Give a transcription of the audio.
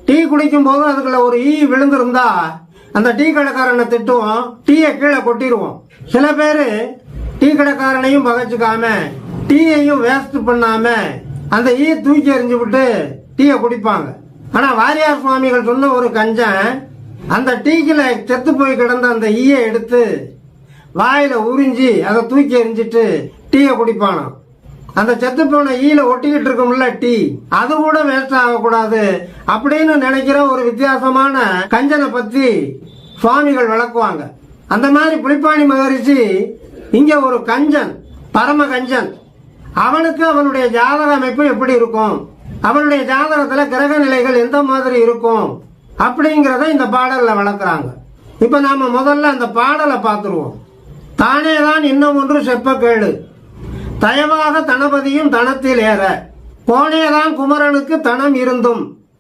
Tea குடிக்கும் போது அதுக்குள்ள ஒரு ஈ விழுந்திருந்தா அந்த டீ கடைக்காரனை திட்டுவோம், டீயை கீழே கொட்டிடுவோம். சில பேரு டீ கடைக்காரனையும் பகைச்சுக்காம டீயையும் வேஸ்ட் பண்ணாம அந்த ஈ தூக்கி எறிஞ்சு விட்டு டீயை குடிப்பாங்க. ஆனா வாரியார் சுவாமிகள் சொன்ன ஒரு கஞ்சன் அந்த டீக்குல செத்து போய் கிடந்த அந்த ஈயை எடுத்து வாயில உறிஞ்சி அதை தூக்கி எறிஞ்சிட்டு டீயை குடிப்பானாம். அந்த செத்து போன ஈல ஒட்டிக்கிட்டு இருக்கும்ல டீ, அது கூட வேஸ்ட் ஆகக்கூடாது அப்படின்னு நினைக்கிற ஒரு வித்தியாசமான கஞ்சனை பத்தி சுவாமிகள் விளக்குவாங்க. அந்த மாதிரி புலிப்பாணி மகரிஷி இங்க ஒரு கஞ்சன், பரம கஞ்சன், அவனுக்கு அவனுடைய ஜாதக அமைப்பு எப்படி இருக்கும், அவனுடைய ஜாதகத்துல கிரக நிலைகள் எந்த மாதிரி இருக்கும் அப்படிங்கறத இந்த பாடல்ல விளக்குறாங்க. இப்ப நாம முதல்ல அந்த பாடலை பார்த்துருவோம். தானேதான் இன்னும் ஒன்று செப்ப கேளு, தயவாக தனபதியும் தனத்தில் ஏற, கோனேதான் குமரனுக்கு தனம் இருந்தும்